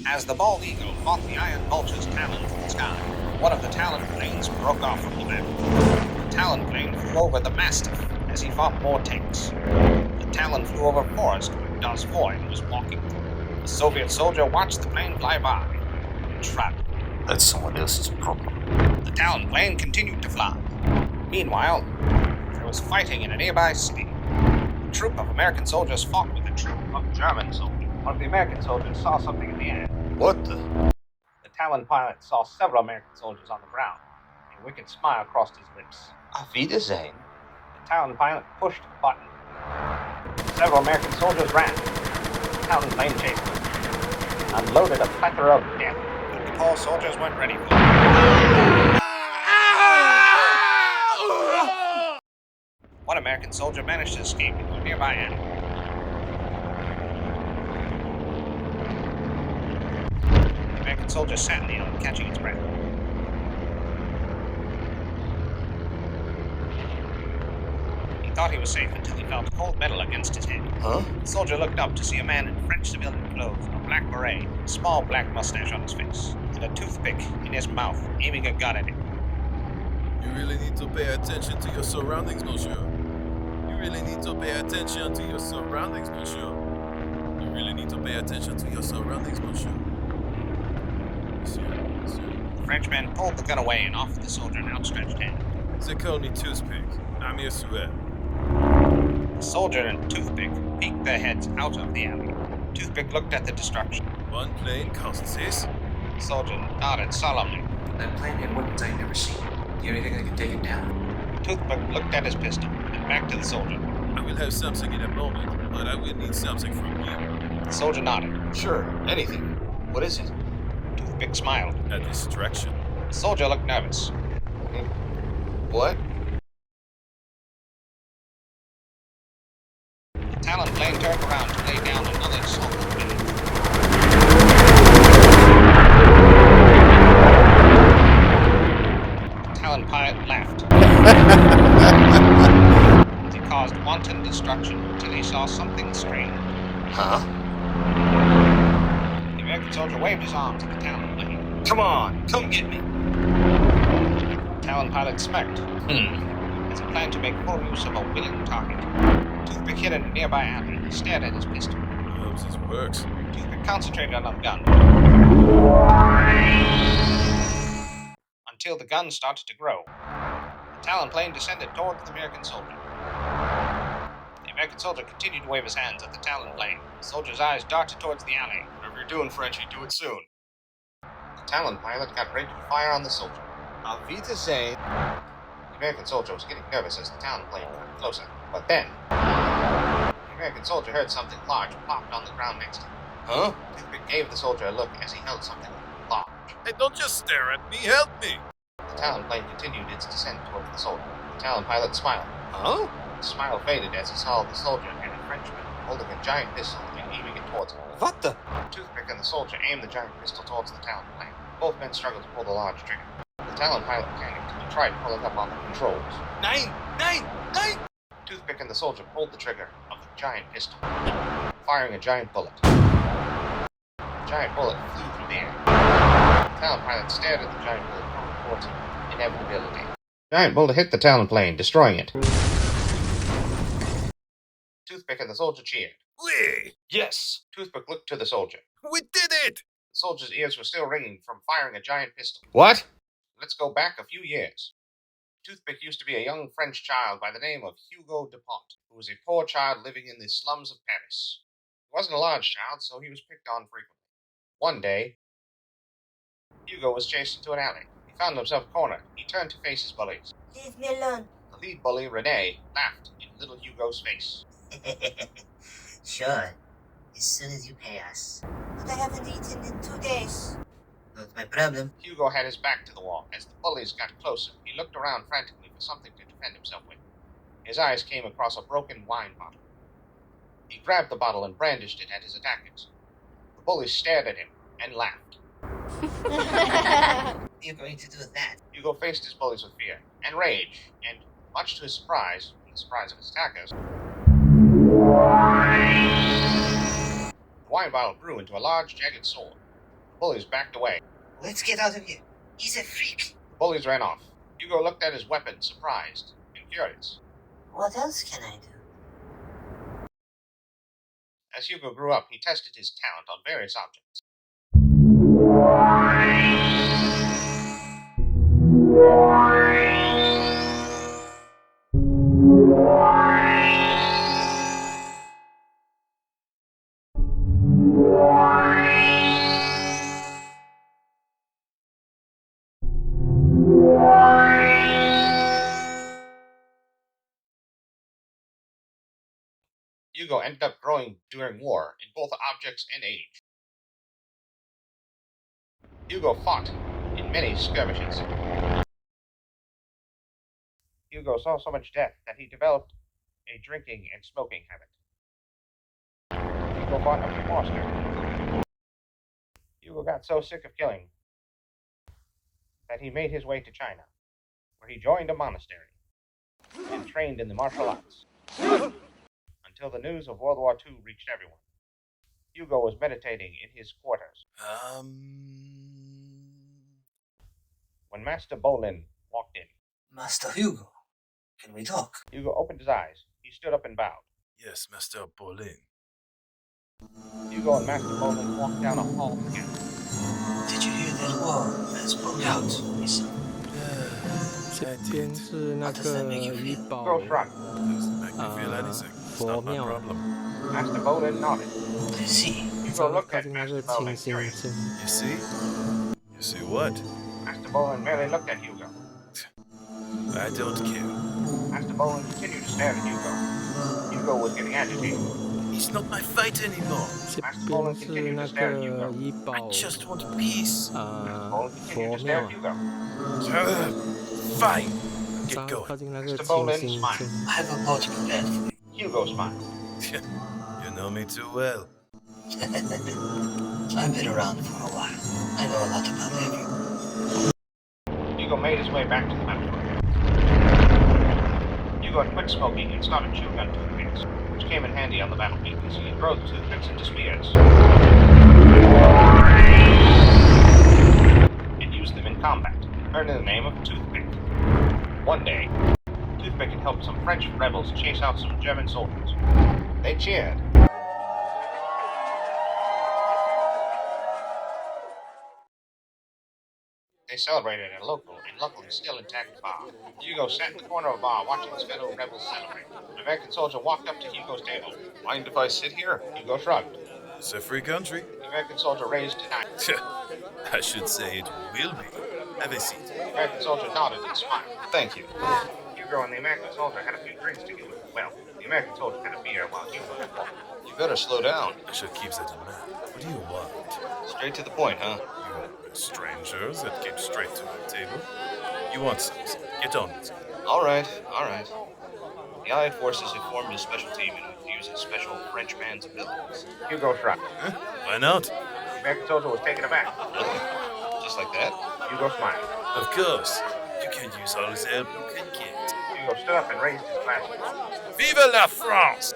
As the bald eagle fought the iron vulture's talons in the sky, one of the talon planes broke off from the map. The talon plane flew over the Mastiff as he fought more tanks. The talon flew over a forest where Das Void was walking through. The Soviet soldier watched the plane fly by and shrugged. That's someone else's problem. The talon plane continued to fly. Meanwhile, there was fighting in a nearby city. A troop of American soldiers fought with a troop of German soldiers. One of the American soldiers saw something in the air. What the? The Talon pilot saw several American soldiers on the ground. A wicked smile crossed his lips. Auf Wiedersehen. The Talon pilot pushed a button. Several American soldiers ran. The Talon plane chased them. Unloaded a plethora of death. But the poor soldiers weren't ready for it. One American soldier managed to escape into a nearby alley. The American soldier sat in the alley, catching its breath. He thought he was safe until he felt cold metal against his head. Huh? The soldier looked up to see a man in French civilian clothes, a black beret, a small black mustache on his face, and a toothpick in his mouth, aiming a gun at him. You really need to pay attention to your surroundings, monsieur. You really need to pay attention to your surroundings, monsieur. You really need to pay attention to your surroundings, monsieur. Monsieur. The Frenchman pulled the gun away and offered the soldier an outstretched hand. They call me Toothpick. I'm your S.O.A.R. The soldier and Toothpick peeked their heads out of the alley. Toothpick looked at the destruction. One plane costs this. The soldier nodded solemnly. That plane had weapons I'd never seen. Do you have anything that can take it down? Toothpick looked at his pistol and back to the soldier. I will have something in a moment, but I will need something from you. The soldier nodded. Sure, anything. What is it? Toothpick smiled. A distraction. The soldier looked nervous. What? The Talon plane turned around to lay down another assault on the The Talon pilot laughed. He caused wanton destruction until he saw something strange. Huh? The American soldier waved his arm to the Talon plane. Come on, come get me. The Talon pilot smirked as he planned to make full use of a willing target. Toothpick hid in a nearby alley and stared at his pistol. I hope this works. Toothpick concentrated on the gun until the gun started to grow. The Talon plane descended towards the American soldier. The American soldier continued to wave his hands at the Talon plane. The soldier's eyes darted towards the alley. Whatever you're doing, Frenchie, do it soon. The Talon pilot got ready to fire on the soldier. Auf Wiedersehen. The American soldier was getting nervous as the Talon plane got closer. But then, the American soldier heard something large plopped on the ground next to him. Huh? Toothpick gave the soldier a look as he held something large. Hey, don't just stare at me, help me! The Talon plane continued its descent towards the soldier. The Talon pilot smiled. Huh? The smile faded as he saw the soldier and a Frenchman holding a giant pistol and aiming it towards him. What the? Toothpick and the soldier aimed the giant pistol towards the Talon plane. Both men struggled to pull the large trigger. The Talon pilot panicked and tried pulling up on the controls. Nine! Toothpick and the soldier pulled the trigger of the giant pistol, firing a giant bullet. The giant bullet flew through the air. The Talon pilot stared at the giant bullet coming towards him. Inevitability. The giant bullet hit the Talon plane, destroying it. Toothpick and the soldier cheered. We! Yes! Toothpick looked to the soldier. We did it! The soldier's ears were still ringing from firing a giant pistol. What? Let's go back a few years. Toothpick used to be a young French child by the name of Hugo Dupont, who was a poor child living in the slums of Paris. He wasn't a large child, so he was picked on frequently. One day, Hugo was chased into an alley. He found himself cornered. He turned to face his bullies. Leave me alone. The lead bully, Rene, laughed in little Hugo's face. Sure, as soon as you pay us. But I haven't eaten in 2 days. Not my problem. Hugo had his back to the wall. As the bullies got closer, he looked around frantically for something to defend himself with. His eyes came across a broken wine bottle. He grabbed the bottle and brandished it at his attackers. The bullies stared at him and laughed. What are you going to do with that? Hugo faced his bullies with fear and rage, and, much to his surprise, and the surprise of his attackers, the wine bottle grew into a large, jagged sword. bullies backed away. Let's get out of here. He's a freak. The bullies ran off. Hugo looked at his weapon, surprised and curious. What else can I do? As Hugo grew up, he tested his talent on various objects. Hugo ended up growing during war in both objects and age. Hugo fought in many skirmishes. Hugo saw so much death that he developed a drinking and smoking habit. Hugo fought up to Foster. Hugo got so sick of killing that he made his way to China, where he joined a monastery and trained in the martial arts. Until the news of World War II reached everyone. Hugo was meditating in his quarters when Master Bolin walked in. Master Hugo, can we talk? Hugo opened his eyes. He stood up and bowed. Yes, Master Bolin. Hugo and Master Bolin walked down a hall together. Did you hear that war that broke out recently? 这边是那个医保 Hugo shrugged. Doesn't make me feel anything. It's not my 佛庙， problem. Master Bolin nodded. I see. Hugo looked 靠 at 近那 Master 个 Bolin 清新 curious. 镇。 You see? You see what? Master Bolin merely looked at Hugo. I don't care. Master Bolin continued to stare at Hugo. Hugo was getting agitated. It's not my fight anymore. 这边是那个医保 I just want peace. Bolin 佛 continued to stare 庙 at，Hugo. Fine. 稍 Get 微靠 going. 近那个 Mr. 清 Bolin 新 smiled. 镇。 I have a boat prepared for you. Hugo smiled. You know me too well. I've been around for a while. I know a lot about everyone. Hugo made his way back to the laboratory. Hugo had quit smoking and started chewing on toothpicks, which came in handy on the battlefield as he drove the toothpicks into spears and used them in combat, earning the name of Toothpick. One day, Toothpick had helped some French rebels chase out some German soldiers. They cheered. They celebrated at a local and luckily still intact bar. Hugo sat in the corner of a bar watching his fellow rebels celebrate. An American soldier walked up to Hugo's table. Mind if I sit here? Hugo shrugged. It's a free country. The American soldier raised his hand. I should say it will be. Have a seat. The American soldier nodded and smiled. Thank you. Hugo and the American soldier had a few drinks together. Well, the American soldier had a beer while Hugo had water. You better slow down. I should keep that in mind. What do you want? Straight to the point, huh? You strangers that came straight to my table. You want something? Get on with it. All right. The Allied forces have formed a special team in order to use a special French man's abilities. Hugo shrugged. Huh? Why not? The American soldier was taken aback. Really? Just like that? Hugo smiled. Of course. You can use all the help you can get. Hugo stood up and raised his glass. Vive la France!